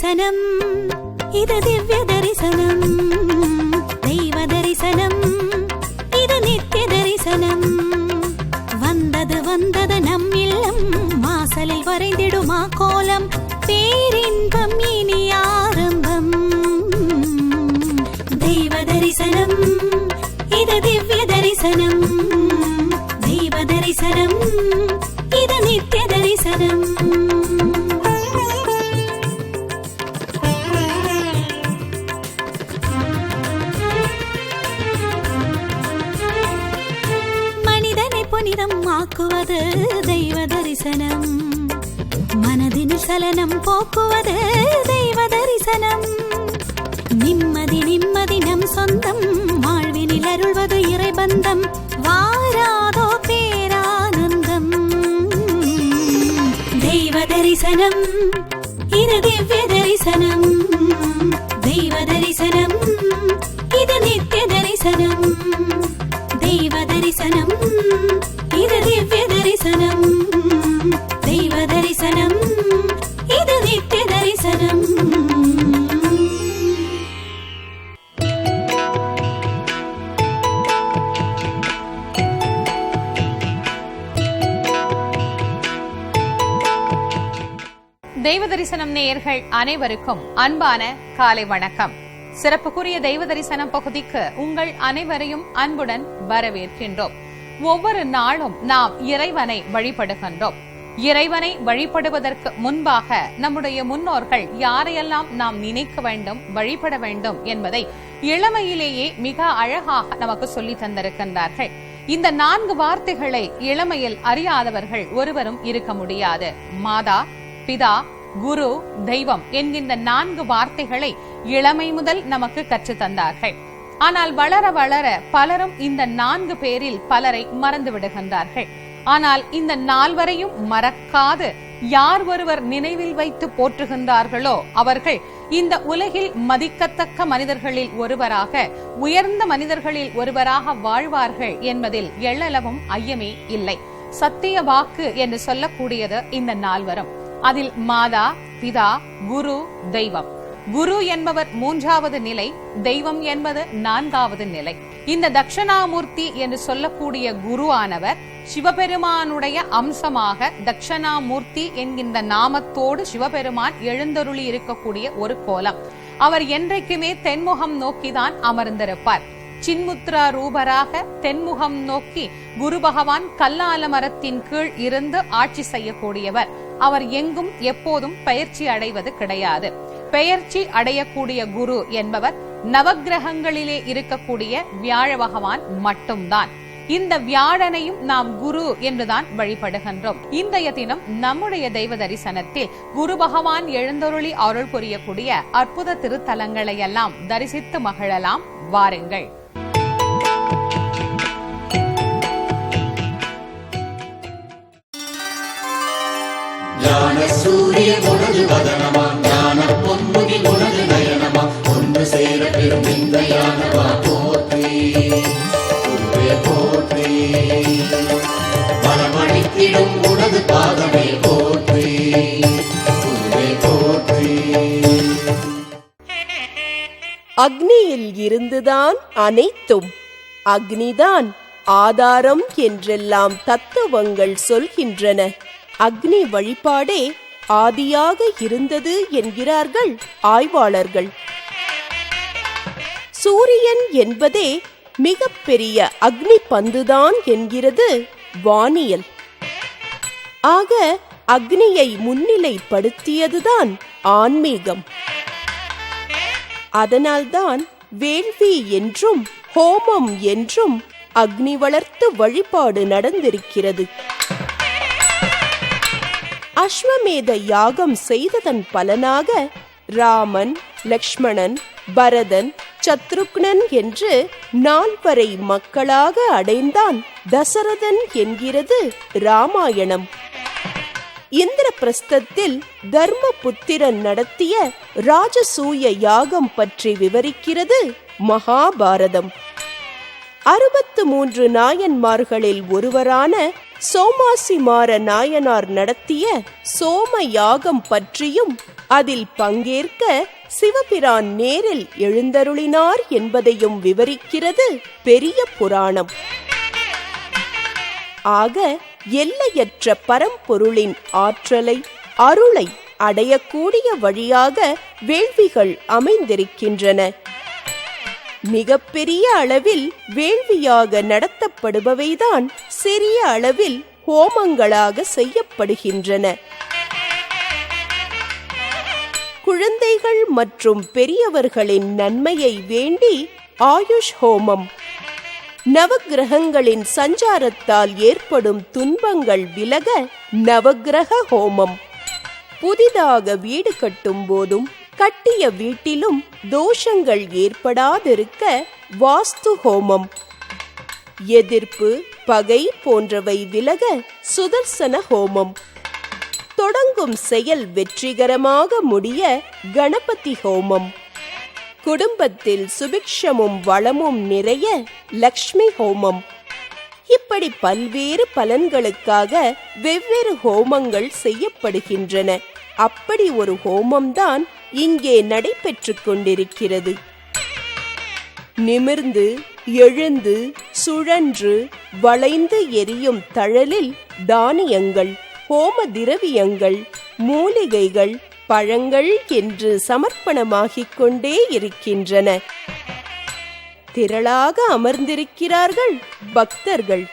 தரிசனம், இது திவ்ய தரிசனம். தெய்வ தரிசனம், இது நித்திய தரிசனம். வந்தது வந்தது நம் இல்லம், வாசலில் வரைந்திடுமா கோலம். பேரின்பம் இனி ஆரம்பம். தெய்வ தரிசனம், இது திவ்ய தரிசனம். தெய்வ தரிசனம், இது நித்திய தரிசனம். மனிதனை புனிதம் ஆக்குவது தெய்வ தரிசனம். மனதினில் சலனம் போக்குவது தெய்வ தரிசனம். நிம்மதி நிம்மதி நம் சொந்தம், வாழ்வினில் அருள்வது இறைபந்தம். வாராதோ பேரானந்தம். தெய்வ தரிசனம், இது திவ்ய தரிசனம். தெய்வ தரிசனம், இது நித்திய தரிசனம். தெய்வ தரிசனம், இது திவ்ய தரிசனம். தெய்வ தரிசனம், இது நித்திய தரிசனம். தெய்வ தரிசனம் நேயர்கள் அனைவருக்கும் அன்பான காலை வணக்கம். சிறப்புக்குரிய தெய்வ தரிசனம் பகுதிக்கு உங்கள் அனைவரையும் அன்புடன் வரவேற்கின்றோம். ஒவ்வொரு நாளும் நாம் இறைவனை வழிபடுகின்றோம். இறைவனை வழிபடுவதற்கு முன்பாக நம்முடைய முன்னோர்கள் யாரையெல்லாம் நாம் நினைக்க வேண்டும், வழிபட வேண்டும் என்பதை இளமையிலேயே மிக அழகாக நமக்கு சொல்லி தந்திருக்கின்றார்கள். இந்த 4 வார்த்தைகளை இளமையில் அறியாதவர்கள் ஒருவரும் இருக்க முடியாது. மாதா, பிதா, குரு, தெய்வம் என்கின்ற 4 வார்த்தைகளை இளமை முதல் நமக்கு கற்று தந்தார்கள். ஆனால் வளர வளர பலரும் இந்த 4 பேரில் பலரை மறந்து விடுகின்றார்கள். ஆனால் இந்த 4வரையும் மறக்காது யார் ஒருவர் நினைவில் வைத்து போற்றுகின்றார்களோ அவர்கள் இந்த உலகில் மதிக்கத்தக்க மனிதர்களில் ஒருவராக, உயர்ந்த மனிதர்களில் ஒருவராக வாழ்வார்கள் என்பதில் எள்ளளவும் ஐயமே இல்லை. சத்திய வாக்கு என்று சொல்லக்கூடியது இந்த 4வரும். அதில் மாதா, பிதா, குரு, தெய்வம். குரு என்பவர் 3வது நிலை, தெய்வம் என்பது 4வது நிலை. இந்த தட்சணாமூர்த்தி என்று சொல்லக்கூடிய குருவானவர் சிவபெருமானுடைய அம்சமாக தட்சணாமூர்த்தி என்கின்ற நாமத்தோடு சிவபெருமான் எழுந்தருளி இருக்கக்கூடிய ஒரு கோலம். அவர் என்றைக்குமே தென்முகம் நோக்கிதான் அமர்ந்திருப்பார். சின்முத்ரா ரூபராக தென்முகம் நோக்கி குரு பகவான் கல்லால மரத்தின் கீழ் இருந்து ஆட்சி செய்யக்கூடியவர். அவர் எங்கும் எப்போதும் பயிற்சி அடைவது கிடையாது. பெயர்ச்சி அடையக்கூடிய குரு என்பவர் நவக்கிரகங்களிலே இருக்கக்கூடிய வியாழ பகவான் மட்டும்தான். இந்த வியாழனையும் நாம் குரு என்றுதான் வழிபடுகின்றோம். இன்றைய தினம் நம்முடைய தெய்வ தரிசனத்தில் குரு பகவான் எழுந்தருளி அருள் புரியக்கூடிய அற்புத திருத்தலங்களை எல்லாம் தரிசித்து மகிழலாம். வாருங்கள். ஞான சூரிய உனது வதனமா, ஞான பொன்முகி உனது நயனமா, ஒன்று சேர பெரும் இந்த யானவா போற்றி, குருவே போற்றி. மனமணித்திடும் உனது பாதமே போற்றி, குருவே போற்றி. அக்னியில் இருந்துதான் அனைத்தும், அக்னிதான் ஆதாரம் என்றெல்லாம் தத்துவங்கள் சொல்கின்றன. அக்னி வழிபாடே ஆதியாக இருந்தது என்கிறார்கள் ஆய்வாளர்கள். சூரியன் என்பதே மிகப்பெரிய அக்னி பந்துதான் என்கிறது வானியல். ஆக அக்னியை முன்னிலைப்படுத்தியதுதான் ஆன்மீகம். அதனால்தான் வேள்வி என்றும் ஹோமம் என்றும் அக்னி வளர்த்து வழிபாடு நடந்திருக்கிறது. அஸ்வமேத யாகம் செய்ததன் பலனாக ராமன், லக்ஷ்மணன், பரதன், சத்ருக்னன் என்று 4 மக்களாக அடைந்தான் தசரதன் என்கிறது ராமாயணம். இந்திரபிரஸ்தத்தில் தர்மபுத்திரன் நடத்திய ராஜசூய யாகம் பற்றி விவரிக்கிறது மகாபாரதம். 63 நாயன்மார்களில் ஒருவரான சோமாசிமார நாயனார் நடத்திய சோம யாகம் பற்றியும் அதில் பங்கேற்க சிவபிரான் நேரில் எழுந்தருளினார் என்பதையும் விவரிக்கிறது பெரிய புராணம். ஆக எல்லையற்ற பரம்பொருளின் ஆற்றலை, அருளை அடையக்கூடிய வழியாக வேள்விகள் அமைந்திருக்கின்றன. மிகப்பெரிய அளவில் வேள்வியாக நடத்தப்படுபவைதான் சிறிய அளவில் ஹோமங்களாக செய்யப்படுகின்றன. குழந்தைகள் மற்றும் பெரியவர்களின் நன்மையை வேண்டி ஆயுஷ் ஹோமம், நவக்கிரகங்களின் சஞ்சாரத்தால் ஏற்படும் துன்பங்கள் விலக நவக்கிரக ஹோமம், புதிதாக வீடு கட்டும் போதும் கட்டிய வீட்டிலும் தோஷங்கள் ஏற்படாதிருக்க வாஸ்து ஹோமம், எதிர்ப்பு, பகை போன்றவை விலக சுதர்சன ஹோமம், தொடங்கும் செயல் வெற்றிகரமாக முடிய கணபதி ஹோமம், குடும்பத்தில் சுபிக்ஷமும் வளமும் நிறைய லக்ஷ்மி ஹோமம். இப்படி பல்வேறு பலன்களுக்காக வெவ்வேறு ஹோமங்கள் செய்யப்படுகின்றன. அப்படி ஒரு ஹோமம்தான் இங்கே நடைபெற்றுக் கொண்டிருக்கிறது. நிமிர்ந்து, எழுந்து, சுழன்று, வளைந்து எரியும் தழலில் தானியங்கள், ஹோம திரவியங்கள், மூலிகைகள், பழங்கள் என்று சமர்ப்பணமாகிக் கொண்டே இருக்கின்றன. திரளாக அமர்ந்திருக்கிறார்கள் பக்தர்கள்.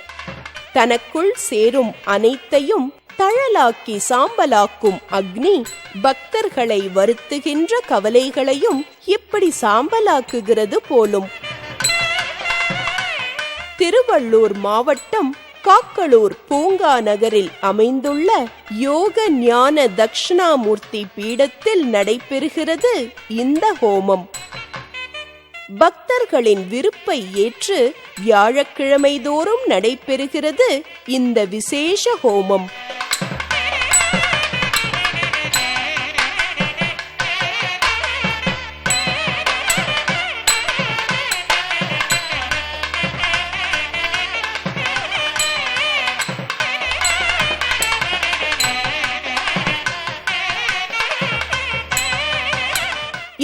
தனக்குள் சேரும் அனைத்தையும் தழலாக்கி சாம்பலாக்கும் அக்னி பக்தர்களை வருத்துகின்ற கவலைகளையும் இப்படி சாம்பலாக்குகிறது போலும். திருவள்ளூர் மாவட்டம் காக்களூர் பூங்கா நகரில் அமைந்துள்ள யோக ஞான தக்ஷணாமூர்த்தி பீடத்தில் நடைபெறுகிறது இந்த ஹோமம். பக்தர்களின் விருப்பை ஏற்று வியாழக்கிழமை தோறும் நடைபெறுகிறது இந்த விசேஷ ஹோமம்.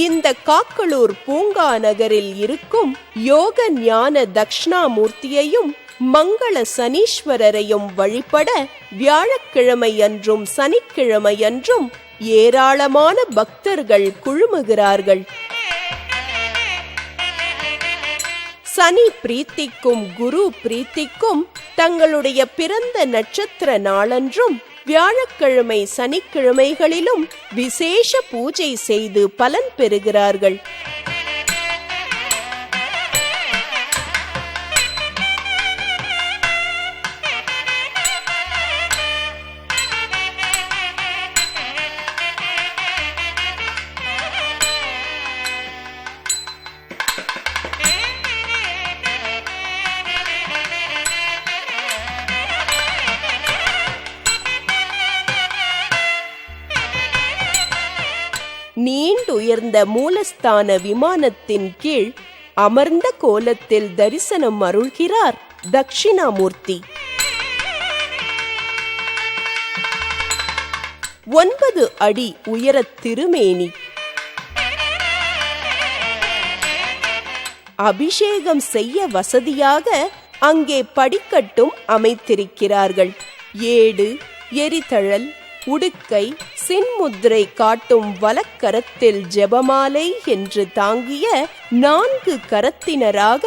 இந்த காக்களூர் பூங்கா நகரில் இருக்கும் யோக ஞான தக்ஷணாமூர்த்தியையும் மங்கள சனீஸ்வரரையும் வழிபட வியாழக்கிழமை அன்றும் சனிக்கிழமை அன்றும் ஏராளமான பக்தர்கள் குழுமுகிறார்கள். சனி பிரீத்திக்கும் குரு பிரீத்திக்கும் தங்களுடைய பிறந்த நட்சத்திர நாளன்றும் வியாழக்கிழமை சனிக்கிழமைகளிலும் விசேஷ பூஜை செய்து பலன் பெறுகிறார்கள். நீண்டுயர்ந்த மூலஸ்தான விமானத்தின் கீழ் அமர்ந்த கோலத்தில் தரிசனம் அருள்கிறார் தட்சிணாமூர்த்தி. 9 அடி உயரத் திருமேனி, அபிஷேகம் செய்ய வசதியாக அங்கே படிக்கட்டும் அமைத்திருக்கிறார்கள். ஏடு, எரிதழல், உடுக்கை, சின்முத்திரை காட்டும் வலக்கரத்தில் ஜெபமாலை என்று தாங்கிய 4 கரத்தினராக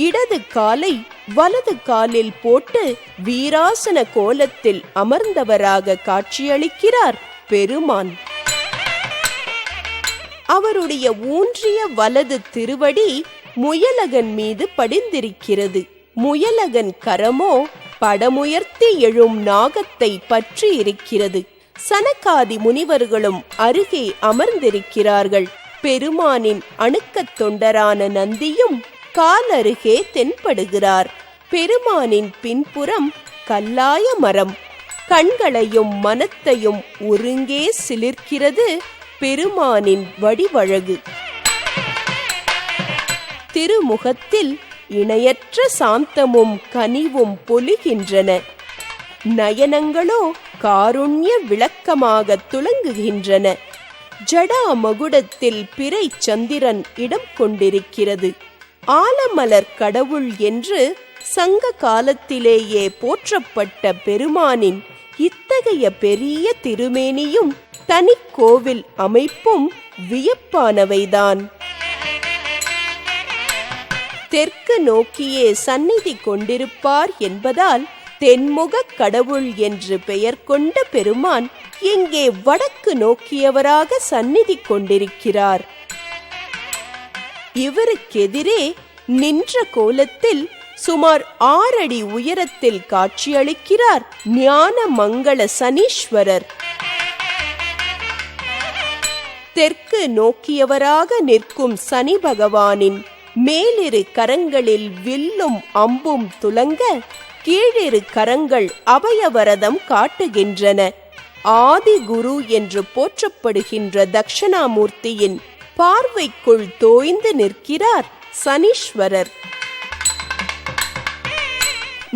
இடது காலை வலது காலில் போட்டு வீராசன கோலத்தில் அமர்ந்தவராக காட்சியளிக்கிறார் பெருமான். அவருடைய ஊன்றிய வலது திருவடி முயலகன் மீது படிந்திருக்கிறது. முயலகன் கரமோ படமுயர்த்தி எழும் நாகத்தை பற்றி இருக்கிறது. சனகாதி முனிவர்களும் அருகே அமர்ந்திருக்கிறார்கள். பெருமானின் அணுக்கத் தொண்டரான நந்தியும் காலருகே தென்படுகிறார். பெருமானின் பின்புறம் கல்லாய மரம். கண்களையும் மனத்தையும் ஒருங்கே சிலிர்க்கிறது பெருமானின் வடிவழகு. திருமுகத்தில் இணையற்ற சாந்தமும் கனிவும் பொலிகின்றன. நயனங்களோ காருண்ய விளக்கமாக துலங்குகின்றன. ஜடா மகுடத்தில் பிறை சந்திரன் இடம் கொண்டிருக்கிறது. ஆலமலர் கடவுள் என்று சங்க காலத்திலேயே போற்றப்பட்ட பெருமானின் இத்தகைய பெரிய திருமேனியும் தனி கோவில் அமைப்பும் வியப்பானவைதான். தெற்கு நோக்கியே சந்நிதி கொண்டிருப்பார் என்பதால் தென்முக கடவுள் என்று பெயர் கொண்ட பெருமான் இங்கே வடக்கு நோக்கியவராக சந்நிதி கொண்டிருக்கிறார். இவருக்கெதிரே நின்ற கோலத்தில் சுமார் 6 அடி உயரத்தில் காட்சியளிக்கிறார் ஞான மங்கள சனீஸ்வரர். தெற்கு நோக்கியவராக நிற்கும் சனி பகவானின் மேலிரு கரங்களில் வில்லும் அம்பும் துலங்க, கீழிரு கரங்கள் அபயவரதம் காட்டுகின்றன. ஆதி குரு என்று போற்றப்படுகின்ற தட்சணாமூர்த்தியின் பார்வைக்குள் தோய்ந்து நிற்கிறார் சனீஸ்வரர்.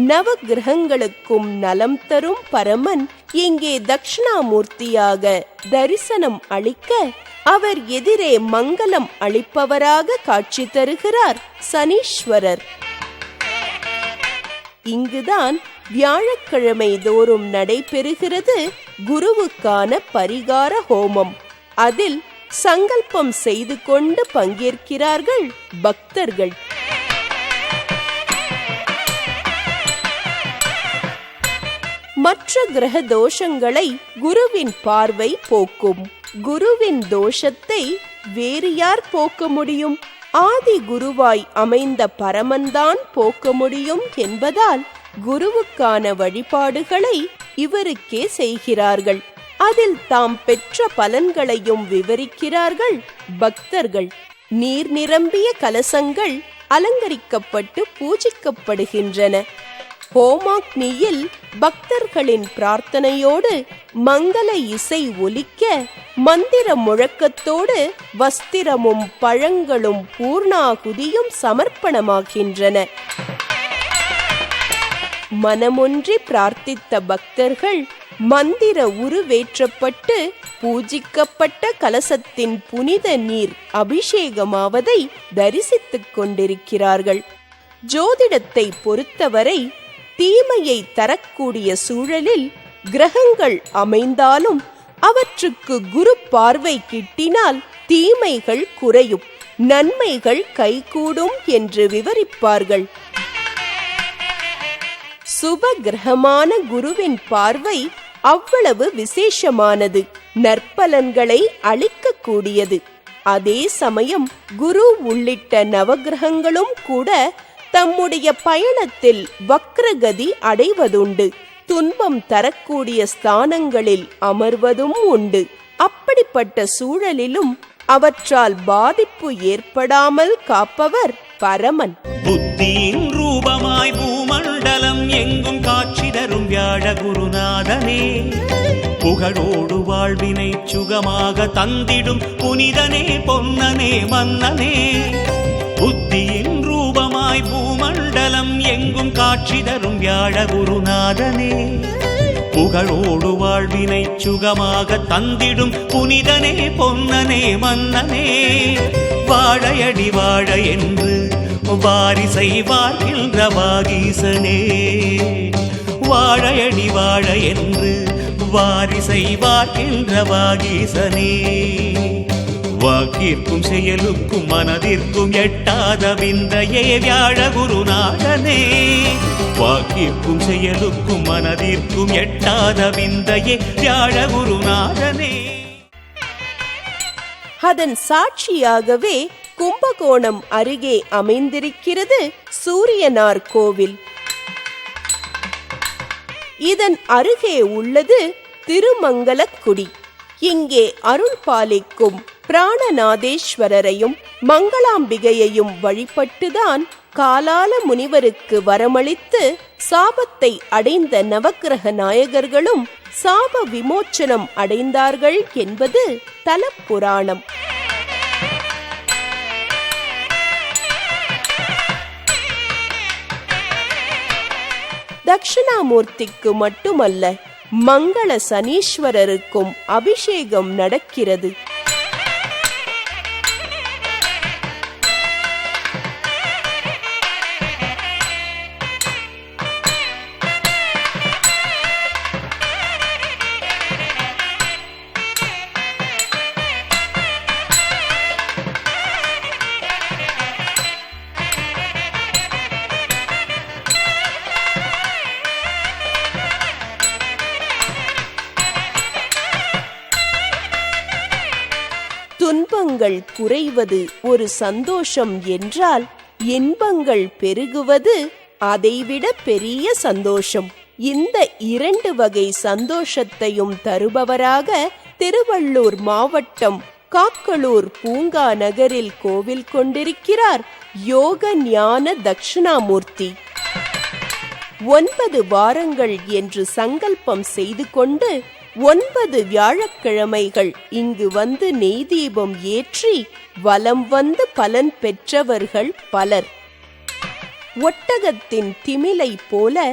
நவகிரகங்களுக்கும் நலம் தரும் பரமன் இங்கே தட்சிணாமூர்த்தியாக தரிசனம் அளிக்க, அவர் எதிரே மங்களம் அளிப்பவராக காட்சி தருகிறார் சனீஸ்வரர். இங்குதான் வியாழக்கிழமை தோறும் நடைபெறுகிறது குருவுக்கான பரிகார ஹோமம். அதில் சங்கல்பம் செய்து கொண்டு பங்கேற்கிறார்கள் பக்தர்கள். மற்ற கிரக தோஷங்களை குருவின் பார்வை போக்கும். குருவின் தோஷத்தை வேறு யார் போக்க முடியும்? ஆதி குருவாய் அமைந்த பரமன்தான் போக்க முடியும் என்பதால் குருவுக்கான வழிபாடுகளை இவருக்கே செய்கிறார்கள். அதில் தாம் பெற்ற பலன்களையும் விவரிக்கிறார்கள் பக்தர்கள். நீர் நிரம்பிய கலசங்கள் அலங்கரிக்கப்பட்டு பூஜிக்கப்படுகின்றன. ஹோமாக்னியில் பக்தர்களின் பிரார்த்தனையோடு மங்கள இசை ஒலிக்க, மந்திர முழக்கத்தோடு வஸ்திரமும் பழங்களும் பூர்ணாகுதியும் சமர்ப்பணமாகின்றன. மனமொன்றி பிரார்த்தித்த பக்தர்கள் மந்திர உருவேற்றப்பட்டு பூஜிக்கப்பட்ட கலசத்தின் புனித நீர் அபிஷேகமாவதை தரிசித்துக் கொண்டிருக்கிறார்கள். ஜோதிடத்தை பொறுத்தவரை தீமையை தரக்கூடிய சூழலில் கிரகங்கள் அமைந்தாலும் அவற்றுக்கு குரு பார்வை கிட்டினால் தீமைகள் குறையும், நன்மைகள் கைகூடும் என்று விவரிப்பார்கள். சுப கிரகமான குருவின் பார்வை அவ்வளவு விசேஷமானது, நற்பலன்களை அளிக்கக்கூடியது. அதே சமயம் குரு உள்ளிட்ட நவகிரகங்களும் கூட தம்முடைய பயணத்தில் வக்ரகதி அடைவதுண்டு. துன்பம் தரக்கூடிய ஸ்தானங்களில் அமர்வதும் உண்டு. அப்படிப்பட்ட சூழலிலும் அவற்றால் பாதிப்பு ஏற்படாமல் காப்பவர் பரமன். புத்தியின் ரூபமாய் பூமண்டலம் எங்கும் காட்சி தரும் வியாழ குருநாதனே, புகழோடு வாழ்வினை சுகமாக தந்திடும் புனிதனே பொன்னனே மன்னனே. புத்தியின் ரூபமாய் பூமண்டலம் எங்கும் காட்சி தரும் வியாழ குருநாதனே, புகழோடு வாழ்வினை சுகமாக தந்திடும் புனிதனே பொன்னனே மன்னனே. வாழையடி வாழ என்று வாரிசை வாழ்கின்ற வாகீசனே, வாழையடி வாழ என்று வாரிசை வாழ்கின்ற வாகீசனே. வாக்கிற்கும் செயலுக்கும் மனதிற்கும் எட்டாத விந்தையே வியாழ குருநாதனே, வாக்கிற்கும் செயலுக்கும் மனதிற்கும் எட்டாத விந்தையே வியாழ குருநாதனே. அதன் சாட்சியாகவே கும்பகோணம் அருகே அமைந்திருக்கிறது சூரியனார் கோவில். இதன் அருகே உள்ளது திருமங்கலக்குடி. இங்கே அருள் பாலிக்கும் பிராணநாதேஸ்வரரையும் மங்களாம்பிகையையும் வழிபட்டுதான் காலால முனிவருக்கு வரமளித்து சாபத்தை அடைந்த நவக்கிரக நாயகர்களும் சாப விமோச்சனம் அடைந்தார்கள் என்பது தலப்புராணம். தட்சிணாமூர்த்திக்கு மட்டுமல்ல, மங்கள சனீஸ்வரருக்கும் அபிஷேகம் நடக்கிறது. துன்பங்கள் குறைவது ஒரு சந்தோஷம் என்றால், இன்பங்கள் பெருகுவது அதைவிட பெரிய சந்தோஷம். இந்த 2 வகை சந்தோஷத்தையும் தருபவராக திருவள்ளூர் மாவட்டம் காக்களூர் பூங்கா நகரில் கோவில் கொண்டிருக்கிறார் யோக ஞான தட்சிணாமூர்த்தி. 9 வாரங்கள் என்று சங்கல்பம் செய்து கொண்டு 9 வியாழக்கிழமைகள் இங்கு வந்து நெய் தீபம் ஏற்றி வலம் வந்து பலன் பெற்றவர்கள் பலர். ஒட்டகத்தின் திமிலை போல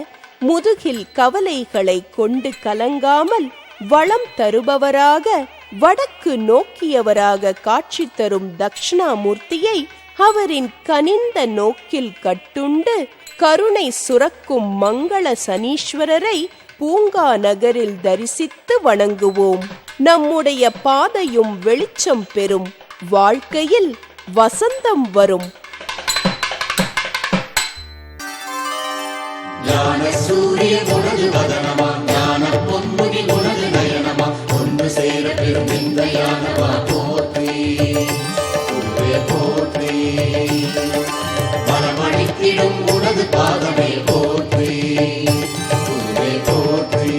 முதுகில் கவலைகளை கொண்டு கலங்காமல் வளம் தருபவராக, வடக்கு நோக்கியவராக காட்சி தரும் தட்சிணாமூர்த்தியை அவரின் கனிந்த நோக்கில் கட்டுண்டு கருணை சுரக்கும் மங்கள சனீஸ்வரரை பூங்கா நகரில் தரிசித்து வணங்குவோம். நம்முடைய பாதையும் வெளிச்சம் பெறும், வாழ்க்கையில் வசந்தம் வரும். ஞான சூரிய உனது வதனமா, ஞான பொன்முடி உனது நயனமா, ஒன்று சேர பெறும் இந்த ஞானமா போற்றி, குருவே போற்றி. மனமணித்திடும் உனது பாதமே போற்றி, குருவே போற்றி.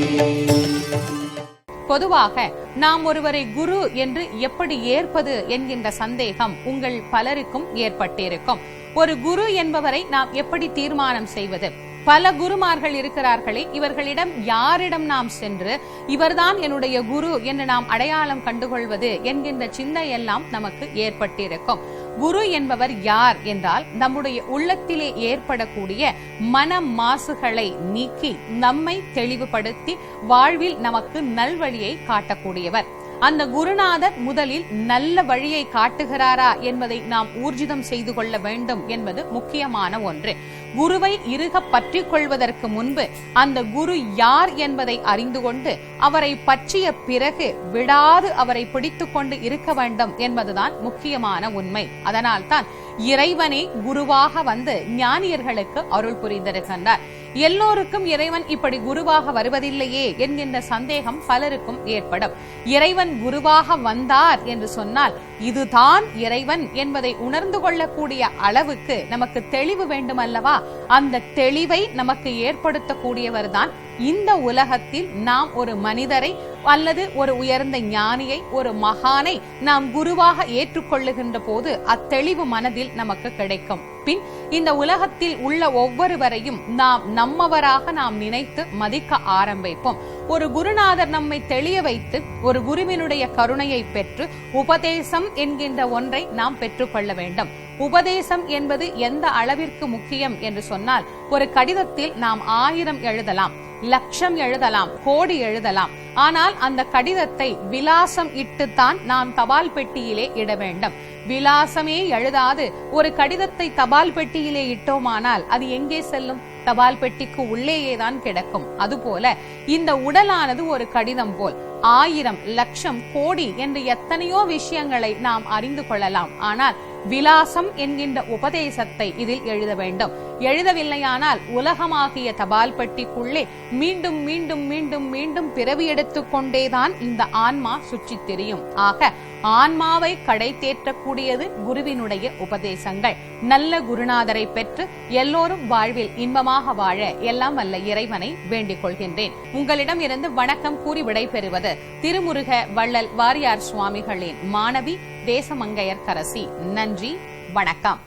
பொதுவாக நாம் ஒருவரை குரு என்று எப்படி ஏற்பது என்கின்ற சந்தேகம் உங்கள் பலருக்கும் ஏற்பட்டிருக்கும். ஒரு குரு என்பவரை நாம் எப்படி தீர்மானம் செய்வது? பல குருமார்கள் இருக்கிறார்களே, இவர்களிடம் யாரிடம் நாம் சென்று இவர்தான் என்னுடைய குரு என்று நாம் அடையாளம் கண்டுகொள்வது என்கின்ற சிந்தை எல்லாம் நமக்கு ஏற்பட்டிருக்கும். குரு என்பவர் யார் என்றால், நம்முடைய உள்ளத்திலே ஏற்படக்கூடிய மன மாசுகளை நீக்கி நம்மை தெளிவுபடுத்தி வாழ்வில் நமக்கு நல்வழியை காட்டக்கூடியவர். அந்த குருநாதர் முதலில் நல்ல வழியை காட்டுகிறாரா என்பதை நாம் ஊர்ஜிதம் செய்து கொள்ள வேண்டும் என்பது முக்கியமான ஒன்று. குருவை இறுக பற்றிக் கொள்வதற்கு முன்பு அந்த குரு யார் என்பதை அறிந்து கொண்டு அவரை பற்றிய பிறகு விடாது அவரை பிடித்துக் கொண்டு இருக்க வேண்டும் என்பதுதான் முக்கியமான உண்மை. அதனால்தான் இறைவனே குருவாக வந்து ஞானியர்களுக்கு அருள் புரிந்திருக்கின்றார். எல்லோருக்கும் இறைவன் இப்படி குருவாக வருவதில்லையே என்கின்ற சந்தேகம் பலருக்கும் ஏற்படும். இறைவன் குருவாக வந்தார் என்று சொன்னால் இதுதான் இறைவன் என்பதை உணர்ந்து கொள்ளக்கூடிய அளவுக்கு நமக்கு தெளிவு வேண்டும் அல்லவா? அந்த தெளிவை நமக்கு ஏற்படுத்தக்கூடியவர் தான் இந்த உலகத்தில் நாம் ஒரு மனிதரை அல்லது ஒரு உயர்ந்த ஞானியை, ஒரு மகானை நாம் குருவாக ஏற்றுக்கொள்ளுகின்ற போது அத்தெளிவு மனதில் நமக்கு கிடைக்கும். பின் இந்த உலகத்தில் உள்ள ஒவ்வொருவரையும் நாம் நம்மவராக நாம் நினைத்து மதிக்க ஆரம்பிப்போம். ஒரு குருநாதர் நம்மை தெளிய வைத்து ஒரு குருவினுடைய கருணையை பெற்று உபதேசம் என்கின்ற ஒன்றை நாம் பெற்றுக்கொள்ள வேண்டும். உபதேசம் என்பது எந்த அளவிற்கு முக்கியம் என்று சொன்னால், ஒரு கடிதத்தில் நாம் 1000 எழுதலாம், லட்சம் எழுதலாம், கோடி எழுதலாம். ஆனால் அந்த கடிதத்தை விலாசம் இட்டுத்தான் நாம் தபால் பெட்டியிலே இட வேண்டும். விலாசமே எழுதாது ஒரு கடிதத்தை தபால் பெட்டியிலே இட்டோமானால் அது எங்கே செல்லும்? தபால் பெட்டிக்கு உள்ளேயேதான் கிடக்கும். அதுபோல இந்த உடலானது ஒரு கடிதம் போல் 1000, லட்சம், கோடி என்று எத்தனையோ விஷயங்களை நாம் அறிந்து கொள்ளலாம். ஆனால் விலாசம் என்கின்ற உபதேசத்தை இதில் எழுத வேண்டும். எழுதவில்லையானால் உலகமாகிய தபால் பெட்டிக்குள்ளே மீண்டும் மீண்டும் மீண்டும் மீண்டும் பிறவி எடுத்துக் கொண்டேதான் இந்த ஆன்மா சுற்றி திரியும். ஆக ஆன்மாவை கடை தேற்றக்கூடியது குருவினுடைய உபதேசங்கள். நல்ல குருநாதரை பெற்று எல்லோரும் வாழ்வில் இன்பமாக வாழ எல்லாம் வல்ல இறைவனை வேண்டிக் கொள்கின்றேன். உங்களிடம் இருந்து வணக்கம் கூறி விடைபெறுவது திருமுருக வள்ளல் வாரியார் சுவாமிகளின் மாணவி தேசமங்கையர்க்கரசி. நன்றி, வணக்கம்.